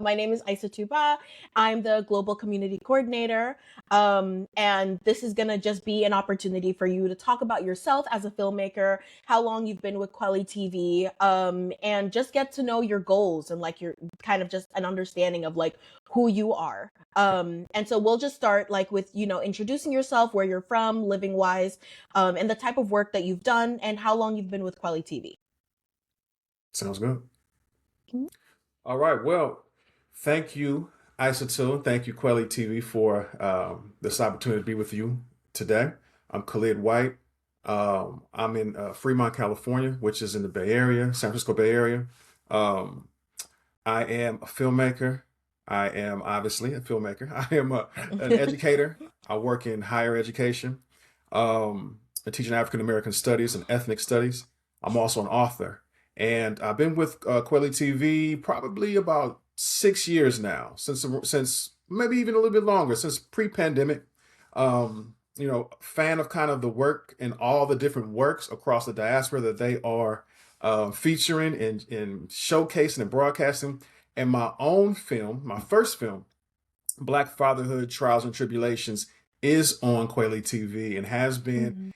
My name is Isa Tuba. I'm the global community coordinator. And this is going to just be an opportunity for you to talk about yourself as a filmmaker, how long you've been with kweliTV, and just get to know your goals and like your kind of just an understanding of like who you are. And so we'll just start like with, introducing yourself, where you're from, living wise, and the type of work that you've done and how long you've been with kweliTV. Sounds good. All right. Well, thank you, Isotune. Thank you, Quelly TV, for this opportunity to be with you today. I'm Khalid White. I'm in Fremont, California, which is in the Bay Area, San Francisco Bay Area. Um, I am a filmmaker. I am obviously a filmmaker. I am an educator. I work in higher education. I teach African American studies and ethnic studies. I'm also an author. And I've been with Quelly TV probably about 6 years now, since maybe even a little bit longer, since pre-pandemic. Fan of kind of the work and all the different works across the diaspora that they are featuring and showcasing and broadcasting. And my own film, my first film, Black Fatherhood, Trials and Tribulations, is on Quelly TV and has been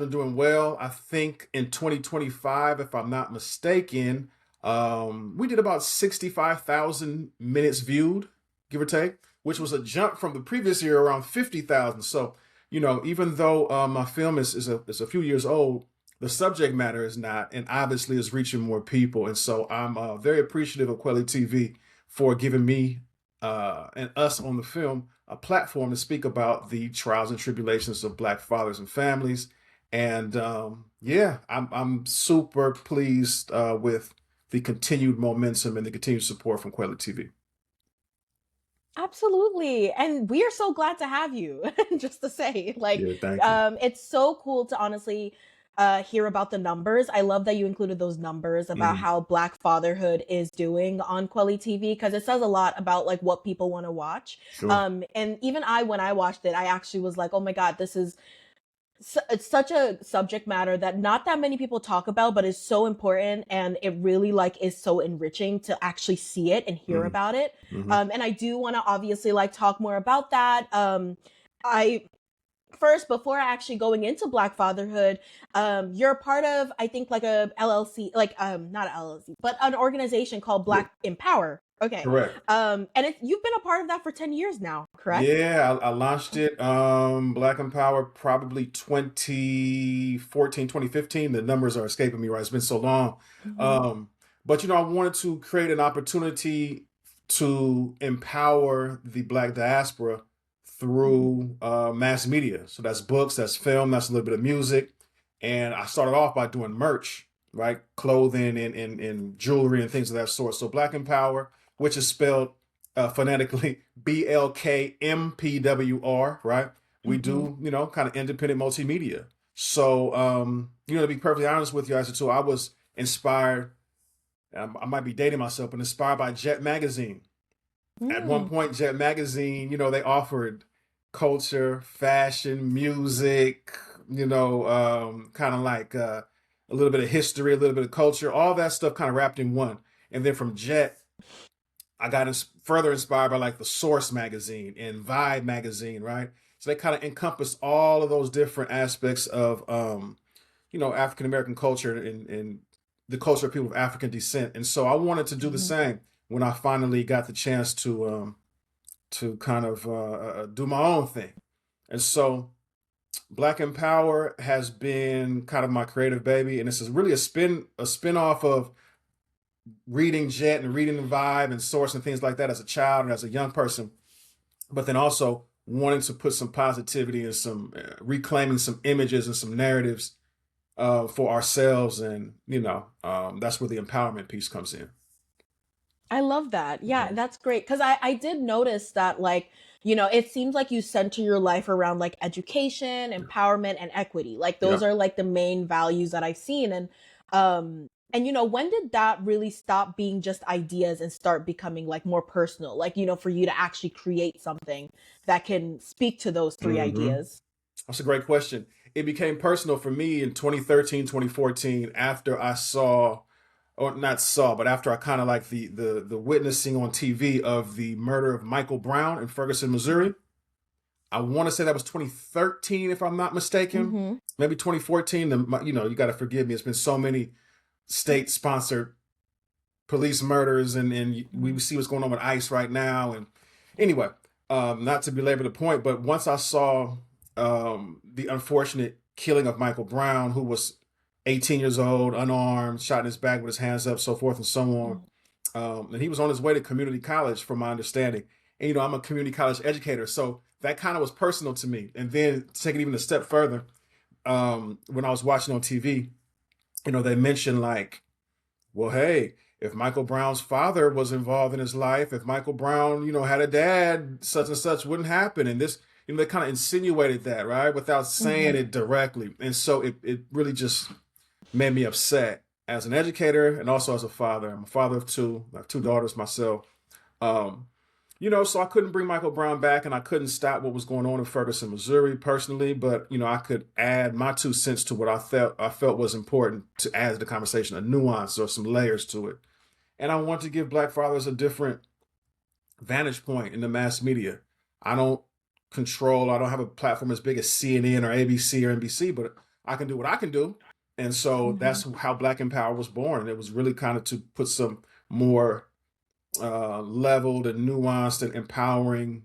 doing well. I think in 2025, if I'm not mistaken, we did about 65,000 minutes viewed, give or take, which was a jump from the previous year around 50,000. So, even though my film is a few years old, the subject matter is not, and obviously is reaching more people. And so I'm very appreciative of Quelly TV for giving me and us on the film a platform to speak about the trials and tribulations of Black fathers and families. And I'm super pleased with the continued momentum and the continued support from Quelly TV. Absolutely. And we are so glad to have you, just to say, like, Yeah, thank you. it's so cool to honestly hear about the numbers. I love that you included those numbers about Mhm. how Black fatherhood is doing on kweliTV, because it says a lot about like what people want to watch. Sure. And even when I watched it, I actually was like, oh my God, this is it's such a subject matter that not that many people talk about, but is so important, and it really like is so enriching to actually see it and hear Hmm. about it. Hmm. And I do want to obviously like talk more about that. I First, before actually going into Black fatherhood, you're a part of, I think, like a LLC, like not a LLC, but an organization called Yeah, Black Empower. Okay. correct. And you've been a part of that for 10 years now, correct? Yeah, I launched it, Black Empower, probably 2014, 2015. The numbers are escaping me, right? It's been so long. Mhm. Um, but, I wanted to create an opportunity to empower the Black diaspora Mhm. through mass media. So that's books, that's film, that's a little bit of music. And I started off by doing merch, right? Clothing and jewelry and things of that sort. So Black Empower, which is spelled phonetically BLKMPWR, right? We Mhm. do, kind of independent multimedia. So, to be perfectly honest with you, I said, so I was inspired. I might be dating myself, but inspired by Jet Magazine. At one Mm. point, Jet Magazine, they offered culture, fashion, music, kind of like a little bit of history, a little bit of culture, all that stuff kind of wrapped in one. And then from Jet, I got further inspired by like the Source magazine and Vibe magazine, right? So they kind of encompass all of those different aspects of, African American culture and the culture of people of African descent. And so I wanted to do the Mhm. same when I finally got the chance to kind of do my own thing. And so Black Empower has been kind of my creative baby, and this is really a spin off of reading Jet and reading the Vibe and Source and things like that as a child and as a young person, but then also wanting to put some positivity and some reclaiming some images and some narratives for ourselves, and that's where the empowerment piece comes in. I love that. Yeah, Mhm. that's great. Cause I did notice that like, it seems like you center your life around like education, empowerment, and equity. Like Yeah. those are like the main values that I've seen. And when did that really stop being just ideas and start becoming like more personal? Like, for you to actually create something that can speak to those three Hmm. ideas. That's a great question. It became personal for me in 2013, 2014 after I saw or not saw, but after I kind of like the witnessing on TV of the murder of Michael Brown in Ferguson, Missouri. I want to say that was 2013, if I'm not mistaken. Mm-hmm. Maybe 2014. You got to forgive me. It's been so many state-sponsored police murders, and we see what's going on with ICE right now. And anyway, not to belabor the point, but once I saw the unfortunate killing of Michael Brown, who was 18 years old, unarmed, shot in his back with his hands up, so forth and so on. And he was on his way to community college, from my understanding. And, I'm a community college educator, so that kind of was personal to me. And then take it even a step further, when I was watching on TV, they mentioned like, well, hey, if Michael Brown's father was involved in his life, if Michael Brown, had a dad, such and such wouldn't happen. And this, they kind of insinuated that, right, without saying it directly. And so it really just made me upset as an educator and also as a father. I'm a father of two. I have two daughters myself. So I couldn't bring Michael Brown back, and I couldn't stop what was going on in Ferguson, Missouri personally, but, I could add my 2 cents to what I felt was important to add to the conversation, a nuance or some layers to it. And I want to give Black fathers a different vantage point in the mass media. I don't have a platform as big as CNN or ABC or NBC, but I can do what I can do. And so that's how Black Empower was born. And it was really kind of to put some more leveled and nuanced and empowering,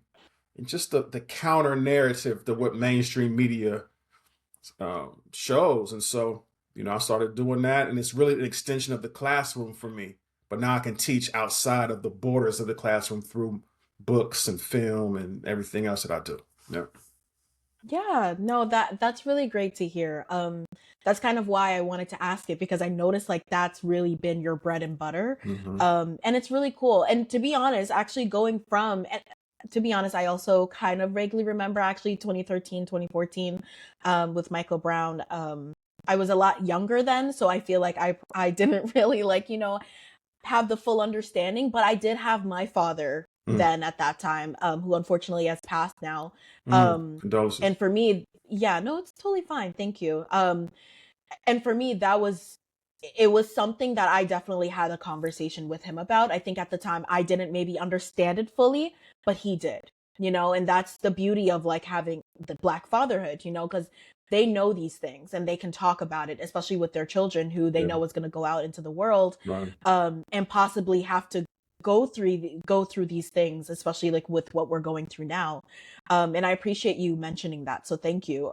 and just the counter narrative to what mainstream media shows. And so, I started doing that, and it's really an extension of the classroom for me. But now I can teach outside of the borders of the classroom through books and film and everything else that I do. Yeah. Yeah, no, that's really great to hear. That's kind of why I wanted to ask it, because I noticed like that's really been your bread and butter. And it's really cool. And to be honest, actually to be honest, I also kind of vaguely remember actually 2013, 2014, with Michael Brown. I was a lot younger then, so I feel like I didn't really have the full understanding, but I did have my father then at that time, who unfortunately has passed now. Condolences. And for me, yeah, no, it's totally fine. Thank you. And for me, it was something that I definitely had a conversation with him about. I think at the time I didn't maybe understand it fully, but he did, and that's the beauty of like having the Black fatherhood, because they know these things and they can talk about it, especially with their children who they know is going to go out into the world, right. And possibly have to go through these things, especially like with what we're going through now. And I appreciate you mentioning that. So thank you.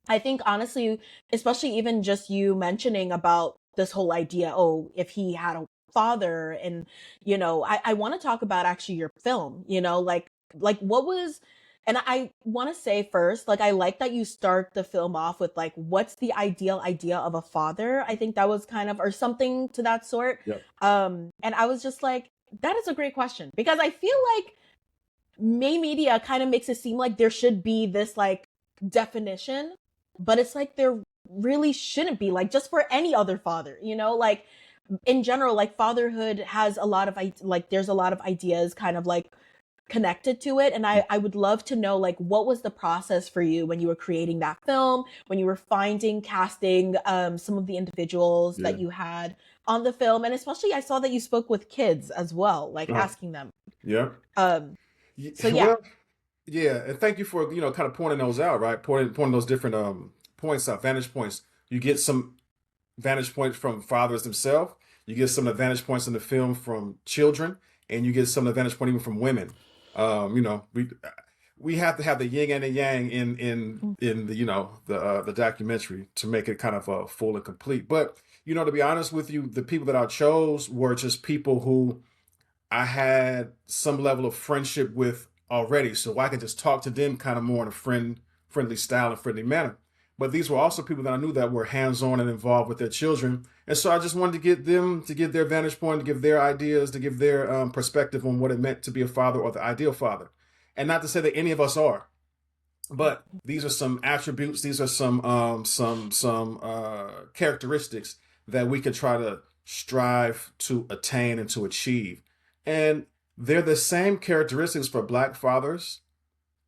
I think honestly, especially even just you mentioning about this whole idea, if he had a father, and, I want to talk about actually your film, like what was, and I want to say first, like, I like that you start the film off with like, what's the ideal idea of a father? I think that was kind of, or something to that sort. Yep. And I was just like, that is a great question, because I feel like May media kind of makes it seem like there should be this like definition, but it's like there really shouldn't be, like, just for any other father, like in general, like fatherhood has a lot of there's a lot of ideas kind of like connected to it. And I would love to know, like, what was the process for you when you were creating that film, when you were casting some of the individuals that you had on the film, and especially I saw that you spoke with kids as well, like asking them. Yeah. So yeah. Well, yeah, and thank you for kind of pointing those out, right? Pointing those different points out, vantage points. You get some vantage points from fathers themselves. You get some of the vantage points in the film from children, and you get some of the vantage point even from women. We have to have the yin and the yang in the documentary to make it kind of full and complete. But to be honest with you, the people that I chose were just people who I had some level of friendship with already, so I could just talk to them kind of more in a friendly style and friendly manner. But these were also people that I knew that were hands-on and involved with their children. And so I just wanted to get them to give their vantage point, to give their ideas, to give their perspective on what it meant to be a father or the ideal father. And not to say that any of us are, but these are some attributes. These are some characteristics that we can try to strive to attain and to achieve. And they're the same characteristics for Black fathers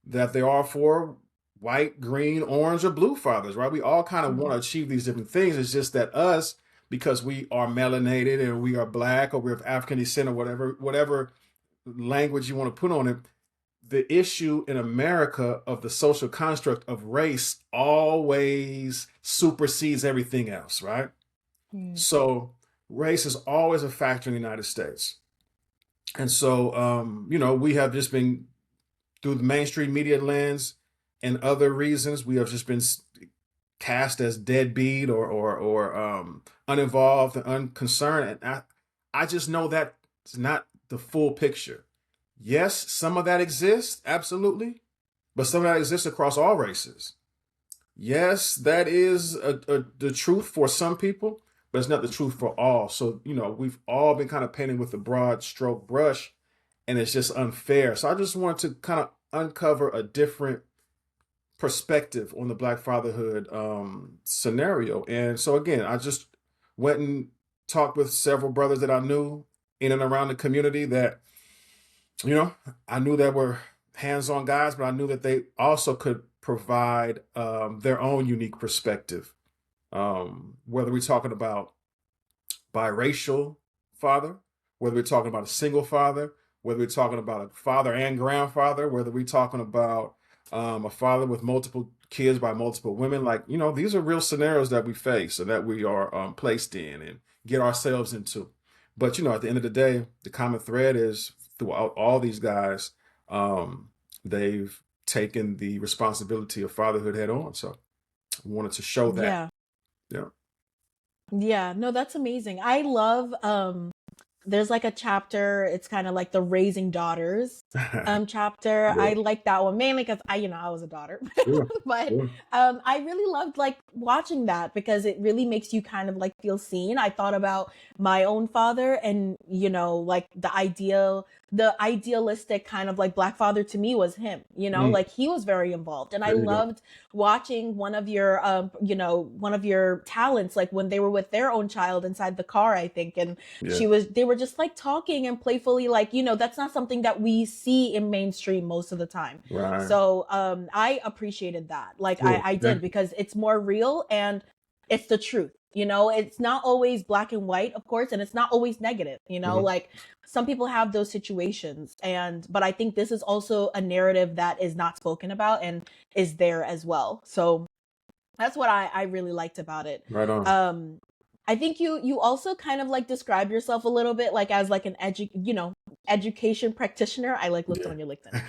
that there are for white, green, orange, or blue fathers, right? We all kind of want to achieve these different things. It's just that us, because we are melanated and we are black or we're of African descent or whatever language you want to put on it. The issue in America of the social construct of race always supersedes everything else, right? Mm. So race is always a factor in the United States. And so, we have just been, through the mainstream media lens and other reasons, we have just been cast as deadbeat or uninvolved and unconcerned. And I just know that it's not the full picture. Yes, some of that exists, absolutely, but some of that exists across all races. Yes, that is the truth for some people, but it's not the truth for all. So, we've all been kind of painting with a broad stroke brush, and it's just unfair. So I just want to kind of uncover a different perspective on the Black fatherhood scenario. And so again, I just went and talked with several brothers that I knew in and around the community that, I knew that were hands-on guys, but I knew that they also could provide their own unique perspective. Whether we're talking about biracial father, whether we're talking about a single father, whether we're talking about a father and grandfather, whether we're talking about a father with multiple kids by multiple women, these are real scenarios that we face and that we are placed in and get ourselves into. But, at the end of the day, the common thread is throughout all these guys, they've taken the responsibility of fatherhood head on. So I wanted to show that. Yeah. Yeah. Yeah. No, that's amazing. I love, there's like a chapter, it's kind of like the raising daughters chapter. Yeah. I like that one mainly because I was a daughter. Sure. But Sure. I really loved like watching that because it really makes you kind of like feel seen. I thought about my own father and like the idealistic kind of like Black father to me was him, Mm. like he was very involved. And I There you go. loved watching one of your talents, like when they were with their own child inside the car, I think, and Yeah. they were just like talking and playfully, like, that's not something that we see in mainstream most of the time. Right. So I appreciated that. Like Cool. I Yeah. did, because it's more real and it's the truth. It's not always black and white, of course, and it's not always negative, Mhm. like some people have those situations, but I think this is also a narrative that is not spoken about and is there as well. So that's what I really liked about it. Right on. I think you also kind of like describe yourself a little bit like as like an education practitioner. I like looked Yeah. on your LinkedIn.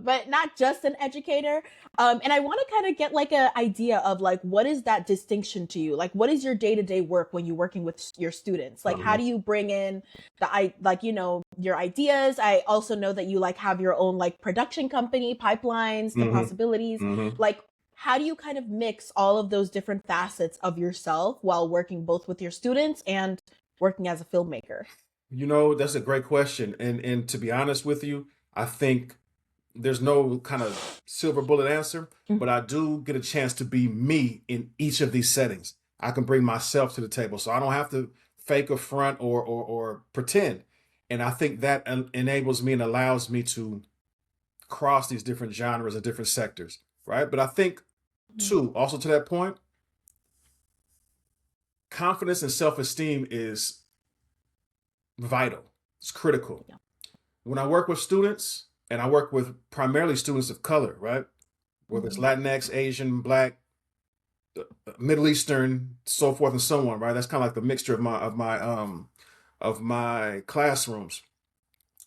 But not just an educator. And I want to kind of get like an idea of like, what is that distinction to you? Like, what is your day-to-day work when you're working with your students? Like, how do you bring in your ideas? I also know that you like have your own like production company, pipelines to possibilities. Like, how do you kind of mix all of those different facets of yourself while working both with your students and working as a filmmaker? That's a great question. And to be honest with you, I think there's no kind of silver bullet answer, but I do get a chance to be me in each of these settings. I can bring myself to the table, so I don't have to fake a front or pretend. And I think that enables me and allows me to cross these different genres and different sectors, right? But I think, too, also to that point, confidence and self-esteem is vital. It's critical. Yeah. When I work with students, and I work with primarily students of color, right? Whether it's Latinx, Asian, Black, Middle Eastern, so forth and so on, right? That's kind of like the mixture of my classrooms.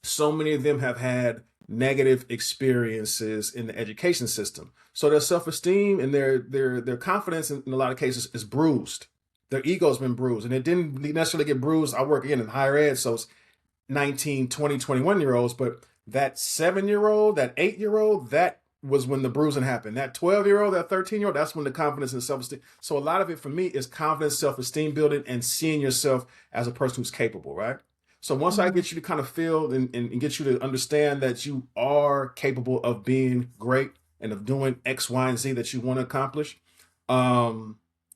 So many of them have had negative experiences in the education system, so their self-esteem and their confidence in a lot of cases is bruised. Their ego's been bruised, and it didn't necessarily get bruised. I work again in higher ed, so it's 19, 20, 21-year-olds, but that 7-year-old, that 8-year-old, that was when the bruising happened. That 12-year-old, that 13-year-old, that's when the confidence and self-esteem. So a lot of it for me is confidence, self-esteem building, and seeing yourself as a person who's capable, right? So once I get you to kind of feel and get you to understand that you are capable of being great and of doing X, Y, and Z that you want to accomplish,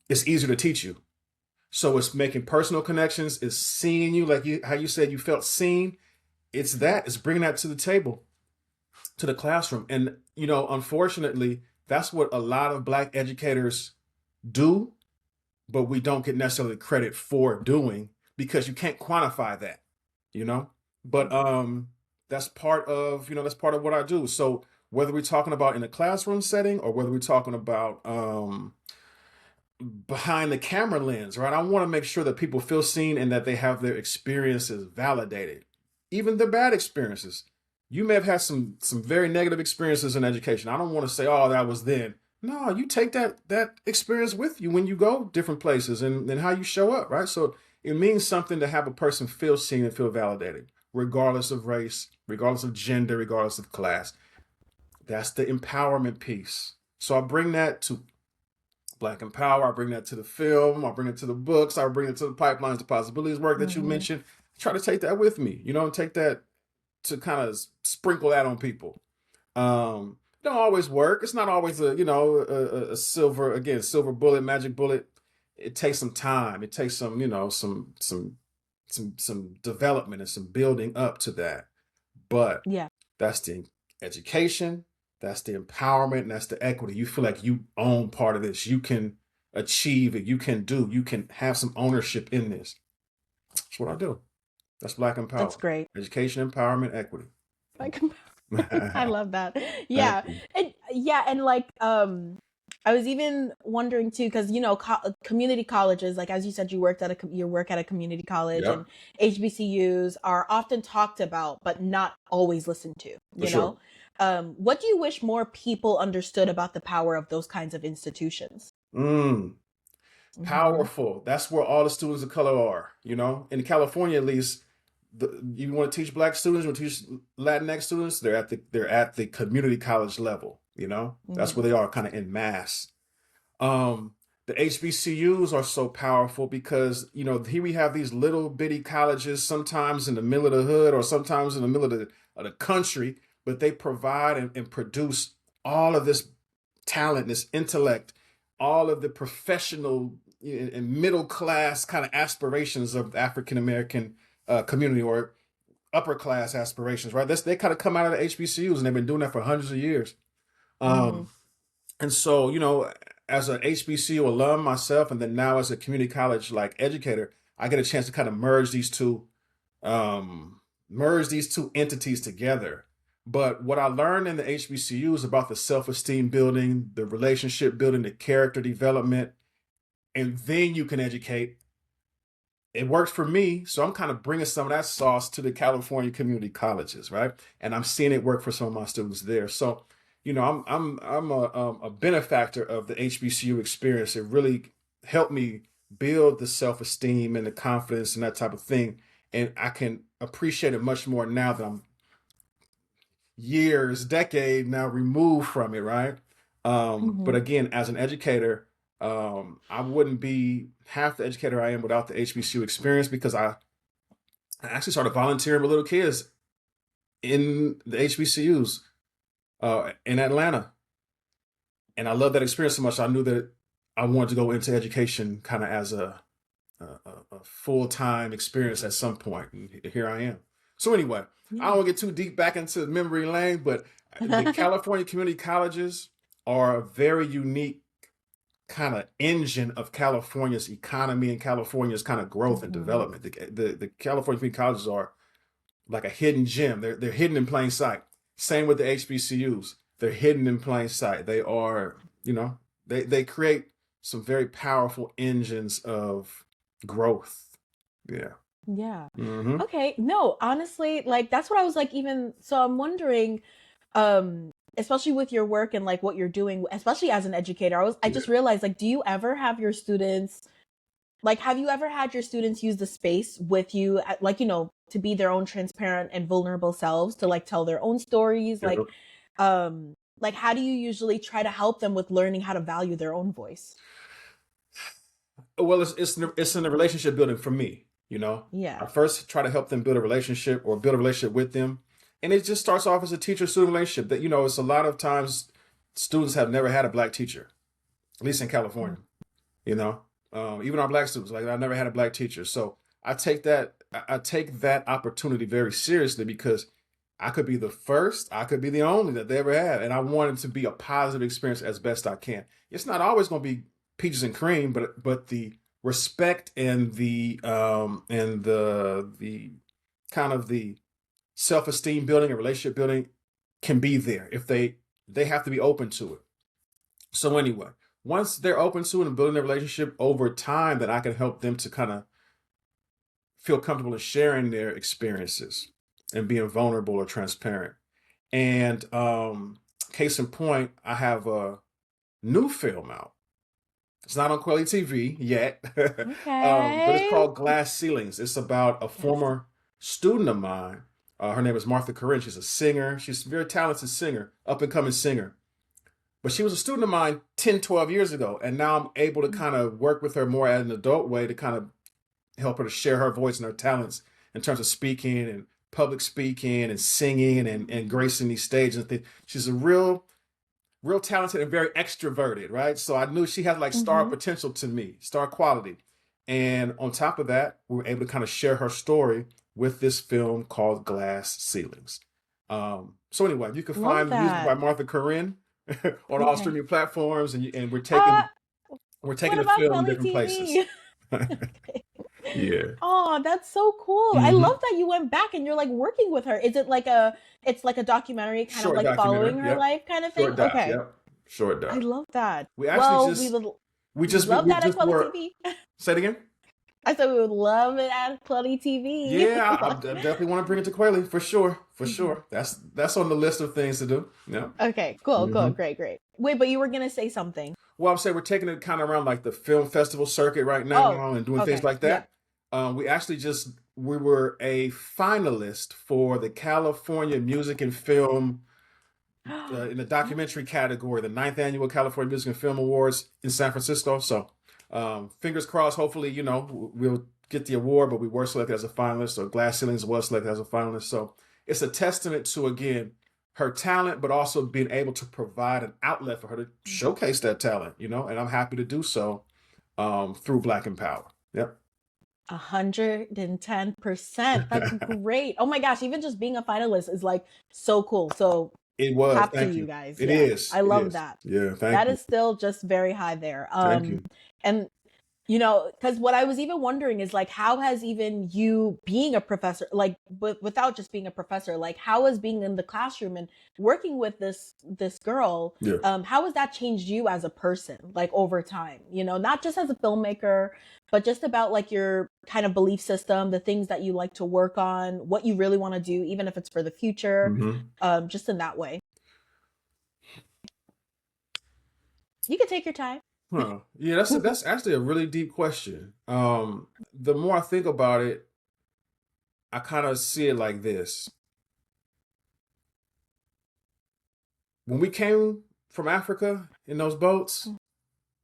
it's easier to teach you. So it's making personal connections, it's seeing you, like how you said you felt seen. It's bringing that to the table, to the classroom. And, unfortunately, that's what a lot of Black educators do, but we don't get necessarily credit for doing because you can't quantify that, you know? But that's part of, that's part of what I do. So whether we're talking about in a classroom setting or whether we're talking about behind the camera lens, right? I want to make sure that people feel seen and that they have their experiences validated, even their bad experiences. You may have had some very negative experiences in education. I don't want to say, oh, that was then. No, you take that experience with you when you go different places and how you show up, right? So it means something to have a person feel seen and feel validated, regardless of race, regardless of gender, regardless of class. That's the empowerment piece. So I bring that to Black Empower. I bring that to the film. I bring it to the books. I bring it to the pipelines, the possibilities work that you mentioned. Try to take that with me, and take that to kind of sprinkle that on people. Don't always work. It's not always a silver bullet, magic bullet. It takes some time. It takes some some development and some building up to that. But Yeah. that's the education, that's the empowerment, and that's the equity. You feel like you own part of this. You can achieve it. You can have some ownership in this. That's what I do. That's Black Empower. That's great. Education, empowerment, equity. I love that. Yeah. And like I was even wondering too, because community colleges, like as you said, you work at a community college, Yep. and HBCUs are often talked about but not always listened to. Sure. What do you wish more people understood about the power of those kinds of institutions? Powerful. That's where all the students of color are. In California, at least, you want to teach Black students, you want to teach Latinx students, they're at the community college level. That's where they are, kind of en masse. The HBCUs are so powerful because here we have these little bitty colleges, sometimes in the middle of the hood or sometimes in the middle of the country, but they provide and produce all of this talent, this intellect, all of the professional and middle class kind of aspirations of the African American community, or upper class aspirations, right? They kind of come out of the HBCUs, and they've been doing that for hundreds of years. And so, as an HBCU alum myself, and then now as a community college educator, I get a chance to kind of merge these two entities together. But what I learned in the HBCU is about the self-esteem building, the relationship building, the character development, and then you can educate. It worked for me, so I'm kind of bringing some of that sauce to the California community colleges, right? And I'm seeing it work for some of my students there. So, I'm a benefactor of the HBCU experience. It really helped me build the self-esteem and the confidence and that type of thing. And I can appreciate it much more now that I'm decade now removed from it, right? But again, as an educator, I wouldn't be half the educator I am without the HBCU experience, because I actually started volunteering with little kids in the HBCUs in Atlanta. And I love that experience so much. I knew that I wanted to go into education kind of as a full-time experience at some point. And here I am. So anyway, I don't want to get too deep back into memory lane, but the California community colleges are a very unique kind of engine of California's economy and California's kind of growth and development. The California community colleges are like a hidden gem. They're hidden in plain sight. Same with the HBCUs. They're hidden in plain sight. They are, they create some very powerful engines of growth. Yeah. Yeah. Okay. No, honestly, that's what I was so I'm wondering, especially with your work and what you're doing, especially as an educator, I just realized, do you ever have your students, have you ever had your students use the space with you at, to be their own transparent and vulnerable selves, to tell their own stories? How do you usually try to help them with learning how to value their own voice? Well, it's in the relationship building for me. Yeah. I first try to help them build a relationship with them. And it just starts off as a teacher-student relationship that, it's a lot of times students have never had a Black teacher, at least in California, even our Black students, I've never had a Black teacher. So I take that opportunity very seriously, because I could be the first, I could be the only that they ever had. And I want it to be a positive experience as best I can. It's not always going to be peaches and cream, but the respect and the kind of the self-esteem building and relationship building can be there if they have to be open to it. So anyway, once they're open to it and building their relationship over time, then I can help them to kind of feel comfortable in sharing their experiences and being vulnerable or transparent. And case in point, I have a new film out. It's not on kweliTV yet, but it's Okay. called Glass Ceilings. It's about a Yes. former student of mine. Her name is Martha Corinne. She's a singer. She's a very talented singer, up and coming singer. But she was a student of mine 10, 12 years ago. And now I'm able to kind of work with her more at an adult way to kind of help her to share her voice and her talents in terms of speaking and public speaking and singing and gracing these stages and things. She's a real talented and very extroverted, right? So I knew she had like star Mm-hmm. potential to me, star quality. And on top of that, we were able to kind of share her story with this film called Glass Ceilings. So anyway, you can Love find the music by that. Martha Corinne on all Okay. streaming platforms, and Uh, we're what taking the about film different places. kweliTV? Okay. Yeah. Oh, that's so cool. I Hmm. love that you went back and you're like working with her. Is it like it's like a documentary kind of Short like documentary. following her Yep. life kind of thing? Short doc. Okay. Yep. Short I doc. love that. We actually Well, just we we just love we that at just Quelly were. TV. Say it again. I said we would love it at Quelly TV. Yeah, I definitely want to bring it to Quayle for sure, for sure. That's on the list of things to do. Yeah. Okay, cool, Hmm. cool, great, great. Wait, but you were gonna say something. Well, I'm saying we're taking it kind of around like the film festival circuit right Oh, now and doing things okay. like Yep. that. We actually we were a finalist for the California Music and Film in the documentary category, the 9th annual California Music and Film Awards in San Francisco. So, fingers crossed. Hopefully, we'll get the award. But we were selected as a finalist, or Glass Ceilings was selected as a finalist. So it's a testament to, again, her talent, but also being able to provide an outlet for her to showcase that talent. And I'm happy to do so through Black Empower. Yep. 110%. That's great. Oh my gosh, even just being a finalist is like so cool. So It was. clap to Thank you you. guys. It Yeah. is. I It love is. that. Yeah. Thank That you. is still just very high there. Thank you. And because what I was even wondering is like, how has even you being a professor, like without just being a professor, like how has being in the classroom and working with this girl, Yeah. how has that changed you as a person, like over time? Not just as a filmmaker, but just about like your kind of belief system, the things that you like to work on, what you really want to do, even if it's for the future, Hmm. just in that way. You can take your time. Huh. Yeah, that's actually a really deep question. The more I think about it, I kind of see it like this. When we came from Africa in those boats,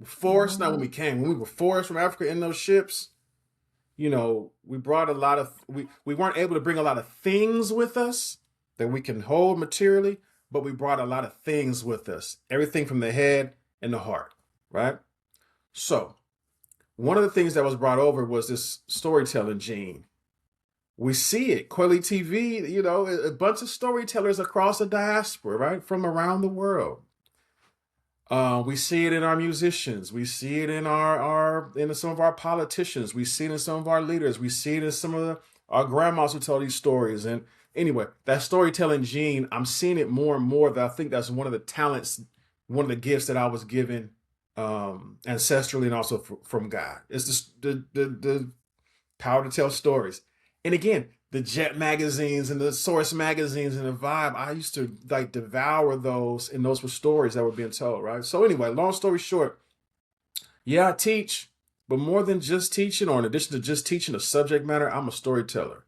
forced, not when we came, when we were forced from Africa in those ships, we brought a lot of we weren't able to bring a lot of things with us that we can hold materially, but we brought a lot of things with us. Everything from the head and the heart, right? So, one of the things that was brought over was this storytelling gene. We see it, kweliTV, a bunch of storytellers across the diaspora, right, from around the world. We see it in our musicians. We see it in in some of our politicians. We see it in some of our leaders. We see it in some of our grandmas who tell these stories. And anyway, that storytelling gene, I'm seeing it more and more. That I think that's one of the talents, one of the gifts that I was given ancestrally and also from God. It's the power to tell stories. And again, the Jet magazines and the Source magazines and the Vibe, I used to like devour those, and those were stories that were being told, right? So anyway, long story short, yeah, I teach, but more than just teaching, or in addition to just teaching a subject matter, I'm a storyteller.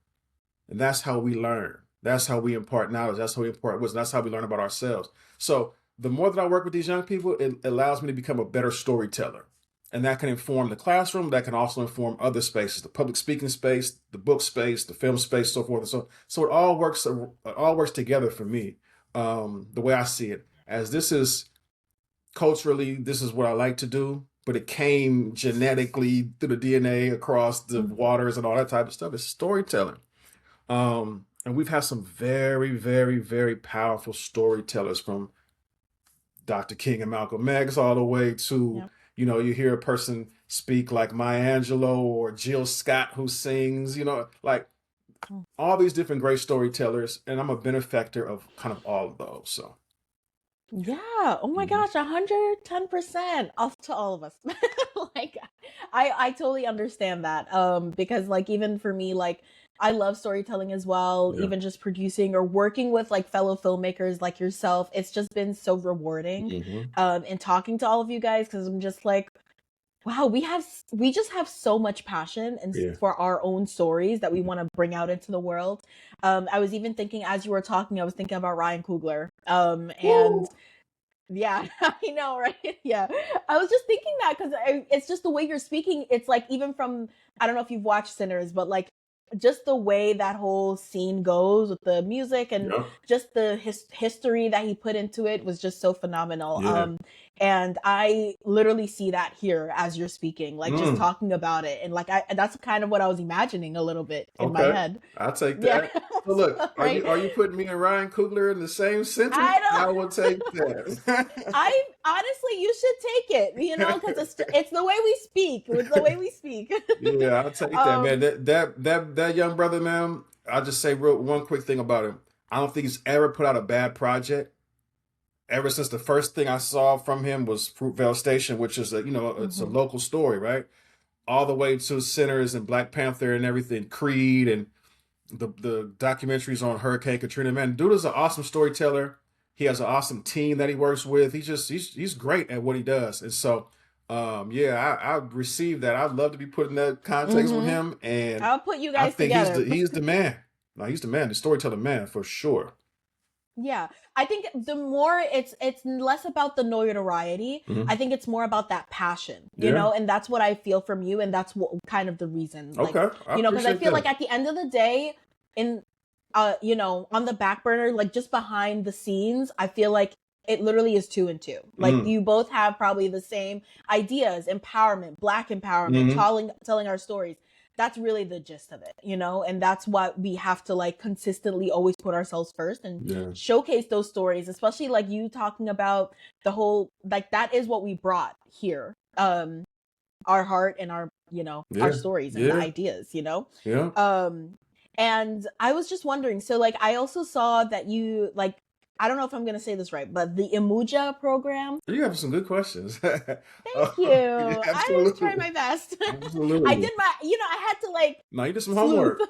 And that's how we learn. That's how we impart knowledge. That's how we impart wisdom. That's how we learn about ourselves. So the more that I work with these young people, it allows me to become a better storyteller. And that can inform the classroom. That can also inform other spaces, the public speaking space, the book space, the film space, so forth and so on. So it all works together for me, the way I see it. As this is culturally, this is what I like to do, but it came genetically through the DNA across the waters and all that type of stuff. It's storytelling. And we've had some very, very, very powerful storytellers, from Dr. King and Malcolm X all the way to, Yep. you hear a person speak like Maya Angelou or Jill Scott who sings, like all these different great storytellers, and I'm a benefactor of kind of all of those. So Yeah. Oh my mhm. gosh, 110% off to all of us. Like I totally understand that. Because like even for me, like I love storytelling as well, Yeah. even just producing or working with like fellow filmmakers like yourself. It's just been so rewarding Hmm. and talking to all of you guys because I'm just like, wow, we just have so much passion and Yeah. for our own stories that we want to bring out into the world. I was even thinking as you were talking, I was thinking about Ryan Coogler. And Woo! yeah, I know, right? Yeah. I was just thinking that because it's just the way you're speaking. It's like, even from, I don't know if you've watched Sinners, but like just the way that whole scene goes with the music and Yep. just the history that he put into it was just so phenomenal. Yeah. And I literally see that here as you're speaking, like just Mm. talking about it. And like, that's kind of what I was imagining a little bit in my Okay. head. I'll take Yeah. that. So look, are Right. you putting me and Ryan Coogler in the same sentence? I I don't. will take that. I honestly, you should take it, because it's the way we speak. It's the way we speak. Yeah, I'll take that, man. um, That young brother, man. I'll just say one quick thing about him. I don't think he's ever put out a bad project. Ever since the first thing I saw from him was Fruitvale Station, which is it's a mhm, local story, right? All the way to Sinners and Black Panther and everything, Creed and the documentaries on Hurricane Katrina. Man, dude is an awesome storyteller. He has an awesome team that he works with. He's great at what he does. And so yeah, I received that. I'd love to be put in that context with mhm. him. And I'll put you I guys think together. he's the man. No, he's the man, the storyteller man for sure. Yeah, I think the more it's less about the notoriety. I Hmm. think it's more about that passion, Yeah. and that's what I feel from you, and that's what kind of the reason, like, Okay. I because I appreciate feel like that. at the end of the day, in on the back burner, like just behind the scenes, I feel like it literally is two and two. Like Mm. you both have probably the same ideas, empowerment, black empowerment, Hmm. telling our stories. That's really the gist of it, and that's what we have to like consistently always put ourselves first and Yeah. showcase those stories, especially like you talking about the whole, like, that is what we brought here. Our heart and our, our Yeah. stories and the Yeah. ideas, Yeah. um and I was just wondering, so like I also saw that you, like, I don't know if I'm going to say this right, but the Imuja program. You have some good questions. Thank you. Yeah, I was trying absolutely. my best. I Absolutely. did my, I had to like No, you did some sleuth. homework.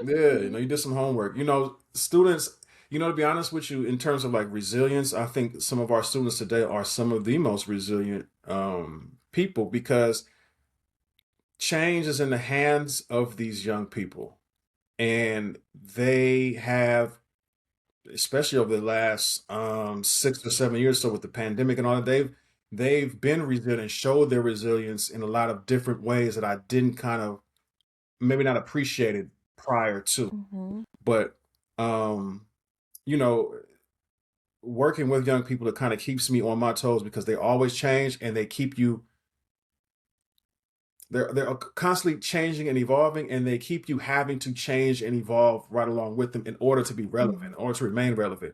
Yeah, you did some homework. Students, to be honest with you, in terms of like resilience, I think some of our students today are some of the most resilient people because change is in the hands of these young people. And they have, especially over the last 6 or 7 years, so with the pandemic and all that, they've been resilient, showed their resilience in a lot of different ways that I didn't kind of maybe not appreciated prior to. Mhm. But um, you know, working with young people, it kind of keeps me on my toes because they always change and they keep you. They're constantly changing and evolving, and they keep you having to change and evolve right along with them in order to be relevant, Mhm. in order to remain relevant.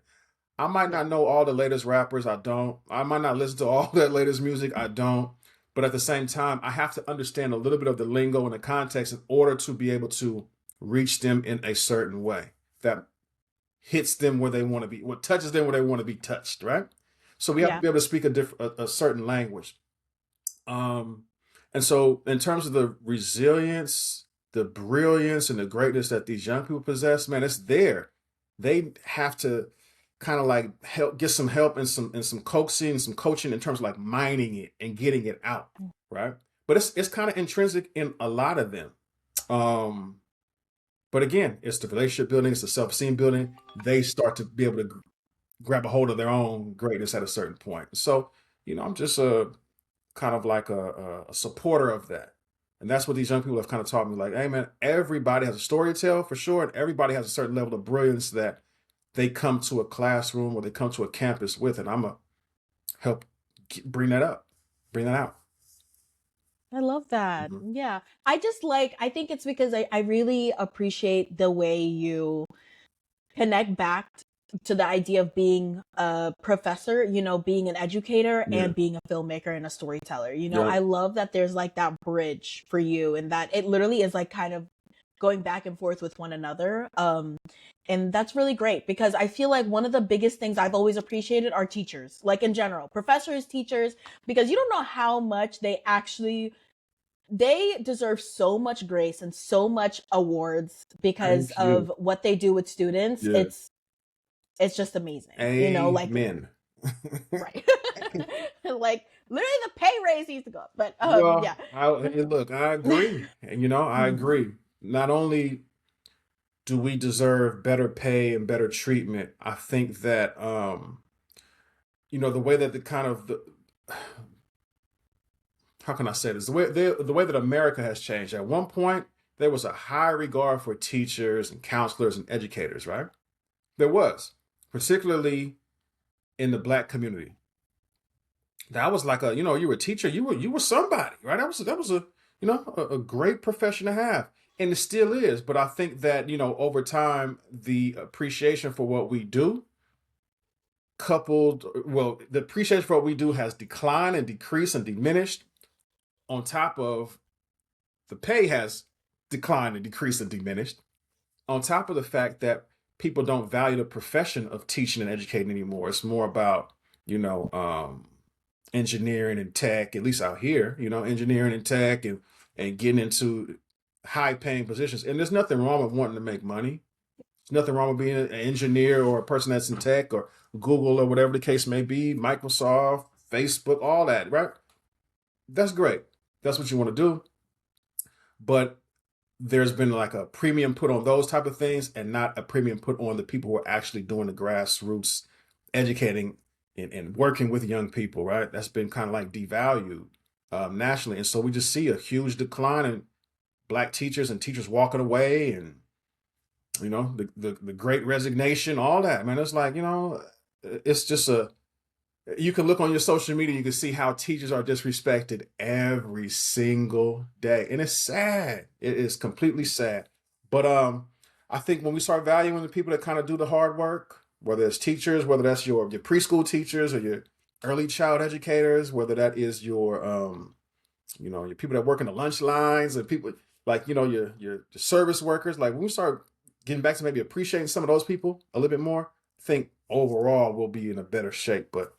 I might Yeah. not know all the latest rappers. I don't. I might not listen to all that latest music. I don't. But at the same time, I have to understand a little bit of the lingo and the context in order to be able to reach them in a certain way that hits them where they want to be, what touches them where they want to be touched, right? So we have to Yeah. be able to speak a certain language. Um, and so in terms of the resilience, the brilliance, and the greatness that these young people possess, man, it's there. They have to kind of like get some help and some coaxing and some coaching in terms of like mining it and getting it out, right? But it's kind of intrinsic in a lot of them. Um, but again, it's the relationship building, it's the self-esteem building. They start to be able to grab a hold of their own greatness at a certain point. So, I'm just a kind of like a supporter of that. And that's what these young people have kind of taught me. Like, hey, man, everybody has a story to tell for sure. And everybody has a certain level of brilliance that they come to a classroom or they come to a campus with. And I'm going to help bring that up, bring that out. I love that. Mhm. Yeah. I think it's because I really appreciate the way you connect back to the idea of being a professor, you know, being an educator Yeah. and being a filmmaker and a storyteller. You know, Yeah. I love that there's like that bridge for you and that it literally is like kind of going back and forth with one another. And that's really great because I feel like one of the biggest things I've always appreciated are teachers, like in general, professors, teachers, because you don't know how much they deserve so much grace and so much awards because Thank you. of what they do with students. Yeah. It's just amazing, you know, like Amen. right. Like literally the pay raise needs to go up. But Well, yeah. hey, look, I agree. And I Mhm. agree. Not only do we deserve better pay and better treatment, I think that the way that the kind of the how can I say this? The way that America has changed. At one point, there was a high regard for teachers and counselors and educators, right? There was, particularly in the Black community. That was like you were a teacher, you were somebody, right? That was a great profession to have, and it still is. But I think that over time, the appreciation for what we do, the appreciation for what we do has declined and decreased and diminished. On top of the pay has declined and decreased and diminished. On top of the fact that people don't value the profession of teaching and educating anymore. It's more about you know engineering and tech, at least out here, engineering and tech and getting into high paying positions. And there's nothing wrong with wanting to make money. There's nothing wrong with being an engineer or a person that's in tech or Google or whatever the case may be, Microsoft, Facebook, all that, right? That's great. That's what you want to do. But there's been like a premium put on those type of things and not a premium put on the people who are actually doing the grassroots educating and working with young people, right? That's been kind of like devalued nationally. And so we just see a huge decline in Black teachers and teachers walking away and, the great resignation, all that, man. It's like, it's just you can look on your social media, you can see how teachers are disrespected every single day. And it's sad. It is completely sad. But I think when we start valuing the people that kind of do the hard work, whether it's teachers, whether that's your preschool teachers or your early child educators, whether that is your people that work in the lunch lines and people like, your service workers, like when we start getting back to maybe appreciating some of those people a little bit more, I think overall we'll be in a better shape. But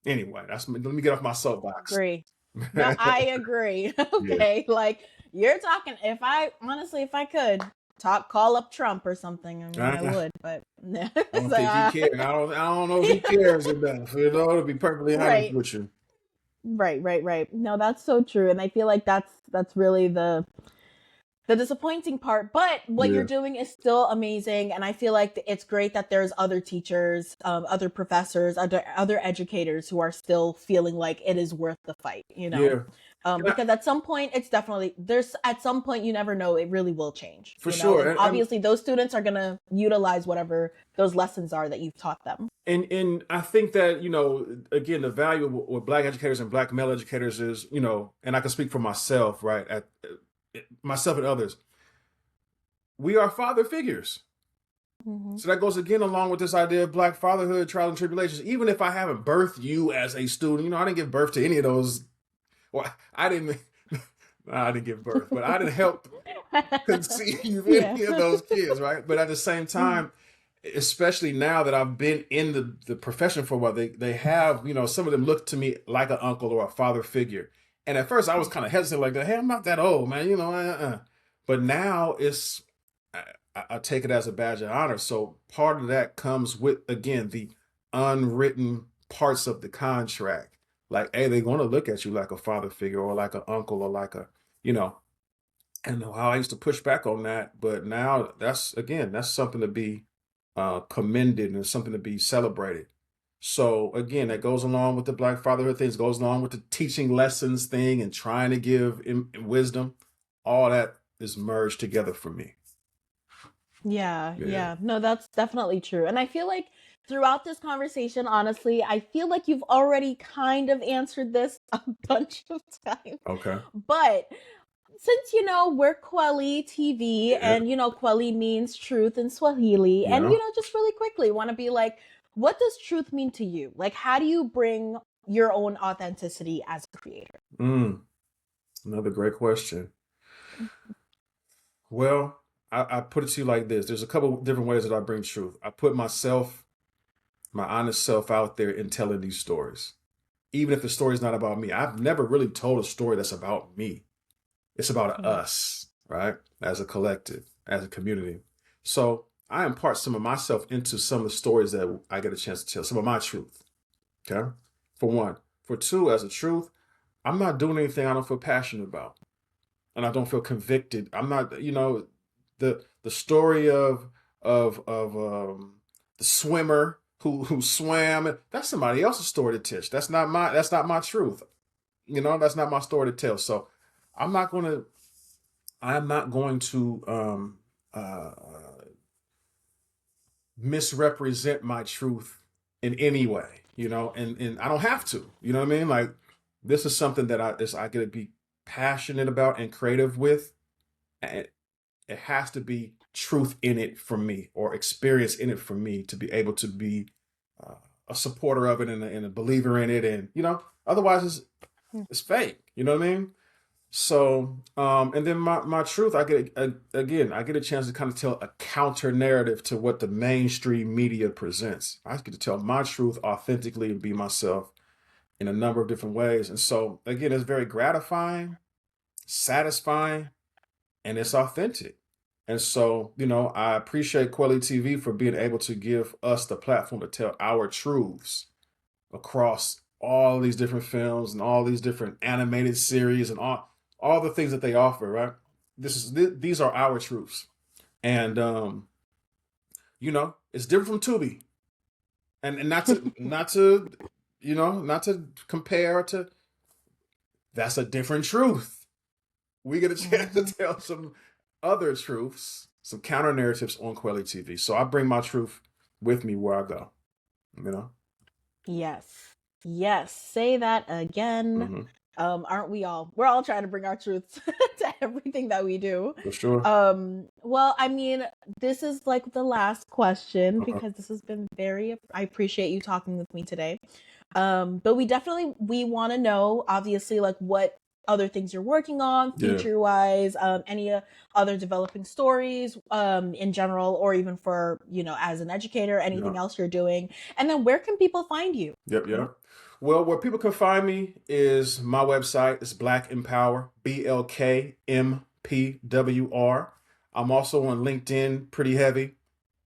anyway, let me get off my soapbox. Agree. No, I agree. Yeah. Okay. Like you're talking if I could call up Trump or something, I mean I I would, but I don't think he cares. I don't know if he cares enough, to be perfectly honest right. with you. Right. No, that's so true. And I feel like that's really the disappointing part, but what you're Yeah. doing is still amazing. And I feel like it's great that there's other teachers, other professors, other educators who are still feeling like it is worth the fight, you know? Yeah. Because at some point at some point you never know, it really will change, For you know? sure. And obviously those students are going to utilize whatever those lessons are that you've taught them. And I think that, again, the value with Black educators and Black male educators is, and I can speak for myself, right? Myself and others, we are father figures. Mm-hmm. So that goes again along with this idea of Black fatherhood, trials and tribulations. Even if I haven't birthed you as a student, I didn't give birth to any of those. Well, I didn't. I didn't give birth, but I didn't help conceive any of those kids, right? But at the same time, especially now that I've been in the profession for a while, they have, some of them look to me like an uncle or a father figure. And at first I was kind of hesitant like that. Hey, I'm not that old, man, But now I take it as a badge of honor. So part of that comes with, again, the unwritten parts of the contract. Like, hey, they're going to look at you like a father figure or like an uncle or like and how I used to push back on that. But now that's something to be commended and something to be celebrated. So again, that goes along with the Black fatherhood things, goes along with the teaching lessons thing and trying to give wisdom. All that is merged together for me. Yeah. No, that's definitely true. And I feel like throughout this conversation, honestly, I feel like you've already kind of answered this a bunch of times. Okay. But since we're kweliTV, Yeah. and kweli means truth in Swahili, and Yeah. just really quickly want to be like, what does truth mean to you? Like, how do you bring your own authenticity as a creator? Another great question. Well, I put it to you like this. There's a couple different ways that I bring truth. I put myself, my honest self out there in telling these stories. Even if the story's not about me. I've never really told a story that's about me. It's about Mm. us, right? As a collective, as a community. So I impart some of myself into some of the stories that I get a chance to tell, some of my truth. Okay. For one. For two, as a truth, I'm not doing anything I don't feel passionate about. And I don't feel convicted. I'm not, the story of the swimmer who swam. That's somebody else's story to teach. That's not my truth. That's not my story to tell. So I'm not going to I'm not going to uh, misrepresent my truth in any way, and I don't have to. You know what I mean? Like, this is something that I get to be passionate about and creative with. And it has to be truth in it for me, or experience in it for me, to be able to be uh, a supporter of it, and a believer in it. And otherwise it's fake. You know what I mean? So, and then my truth, I get a chance to kind of tell a counter narrative to what the mainstream media presents. I get to tell my truth authentically and be myself in a number of different ways. And so, again, it's very gratifying, satisfying, and it's authentic. And so, I appreciate kweliTV for being able to give us the platform to tell our truths across all these different films and all these different animated series and all the things that they offer, right? These are our truths. And it's different from Tubi. And not to compare to, that's a different truth. We get a chance to tell some other truths, some counter narratives on kweliTV. So I bring my truth with me where I go. You know? Yes. Yes. Say that again. Mm-hmm. Aren't we all? We're all trying to bring our truths to everything that we do. For sure. Well, I mean, this is like the last question, Uh-huh. because this has been I appreciate you talking with me today. But we want to know, obviously, like, what other things you're working on Yeah. future wise, any other developing stories in general, or even for as an educator, anything Yeah. else you're doing. And then where can people find you? Yep. Well, where people can find me is my website. It's Black Empower, BLKMPWR. I'm also on LinkedIn, pretty heavy.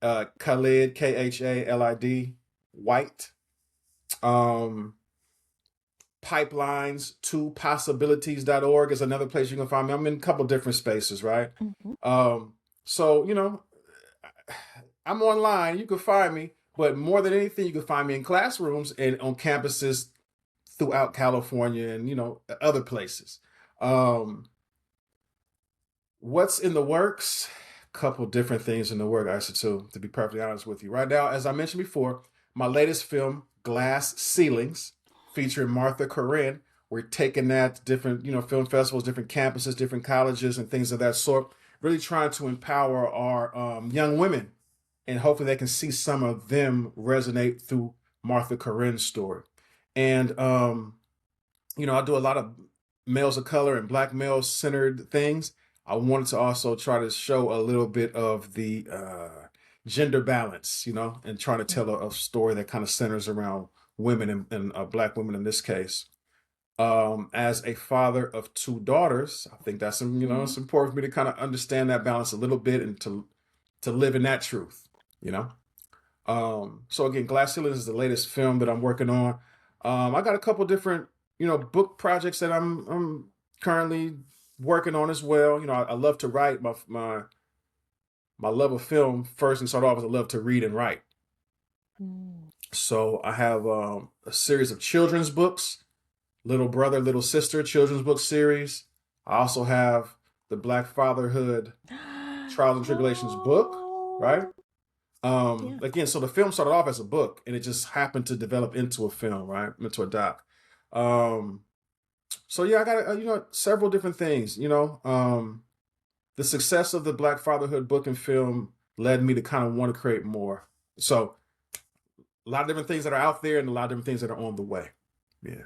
Khalid, KHALID, White. Um, Pipelines to possibilities.org is another place you can find me. I'm in a couple different spaces, right? Mm-hmm. So, I'm online. You can find me, but more than anything, you can find me in classrooms and on campuses throughout California and other places. What's in the works? Couple different things in the work, I said, to be perfectly honest with you. Right now, as I mentioned before, my latest film, Glass Ceilings, featuring Martha Corinne. We're taking that to different, film festivals, different campuses, different colleges, and things of that sort. Really trying to empower our young women, and hopefully they can see some of them resonate through Martha Corinne's story. And I do a lot of males of color and Black male centered things. I wanted to also try to show a little bit of the gender balance, and trying to tell a story that kind of centers around women, and Black women in this case. As a father of two daughters, I think that's it's important for me to kind of understand that balance a little bit, and to live in that truth, you know. So again, Glass Ceilings is the latest film that I'm working on. I got a couple different, book projects that I'm currently working on as well. I love to write. My love of film first and start off as I love to read and write. So I have a series of children's books, Little Brother, Little Sister children's book series. I also have the Black Fatherhood Trials and Tribulations book, right? Again, so the film started off as a book, and it just happened to develop into a film, right? Into a doc. So yeah, I got several different things. The success of the Black Fatherhood book and film led me to kind of want to create more. So a lot of different things that are out there and a lot of different things that are on the way. Yeah.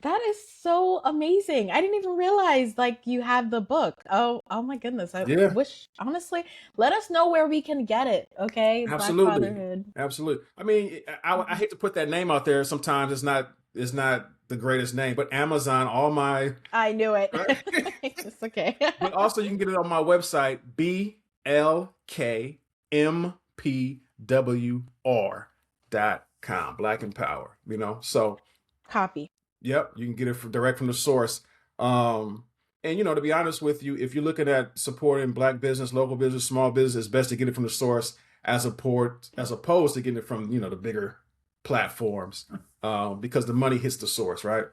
That is so amazing. I didn't even realize like you have the book. Oh my goodness. I Yeah. wish honestly, let us know where we can get it, okay? Black Absolutely. Fatherhood. Absolutely. I mean, I hate to put that name out there. Sometimes it's not the greatest name, but Amazon, all my I knew it. right? It's okay. But also you can get it on my website, blkmpwr.com. Black and Power, So Copy. yep, you can get it direct from the source. And to be honest with you, if you're looking at supporting Black business, local business, small business, it's best to get it from the source as opposed to getting it from the bigger platforms, because the money hits the source, right?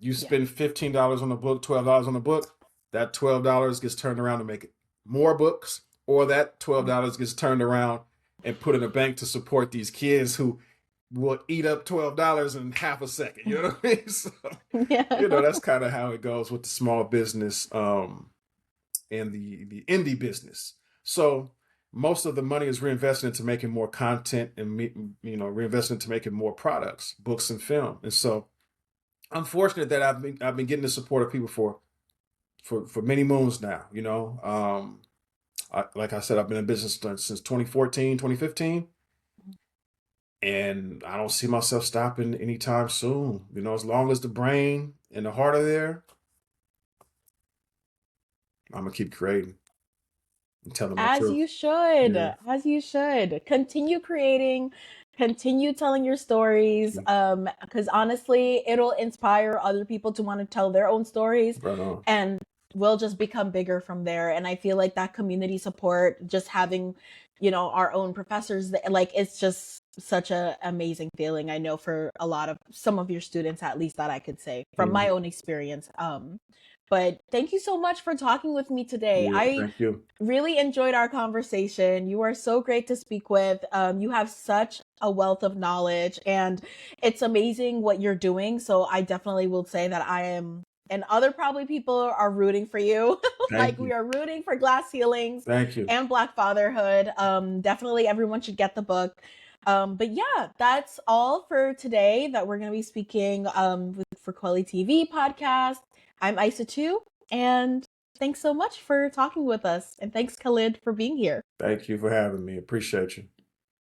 You spend $15 on a book, $12 on a book. That $12 gets turned around to make more books, or that $12 gets turned around and put in a bank to support these kids who will eat up $12 in half a second. You know what I mean? So, Yeah. that's kind of how it goes with the small business and the indie business. So most of the money is reinvested into making more content and reinvested into making more products, books and film. And so I'm fortunate that I've been getting the support of people for many moons now. Like I said, I've been in business since 2014, 2015. And I don't see myself stopping anytime soon. As long as the brain and the heart are there, I'm gonna keep creating and telling my As truth. you should. Yeah. As you should. Continue creating, continue telling your stories. Because honestly, it'll inspire other people to want to tell their own stories. Right on. And we'll just become bigger from there. And I feel like that community support, just having, our own professors, like it's just such a amazing feeling. I know for some of your students, at least, that I could say from my own experience. But thank you so much for talking with me today. Yeah, I thank you. really enjoyed our conversation. You are so great to speak with. You have such a wealth of knowledge, and it's amazing what you're doing. So I definitely will say that I am, and other probably people are rooting for you. Like we are rooting for Glass Ceilings Thank you. and Black Fatherhood. Definitely everyone should get the book. But yeah, that's all for today that we're going to be speaking for kweliTV podcast. I'm Isa too, and thanks so much for talking with us. And thanks, Khalid, for being here. Thank you for having me. Appreciate you.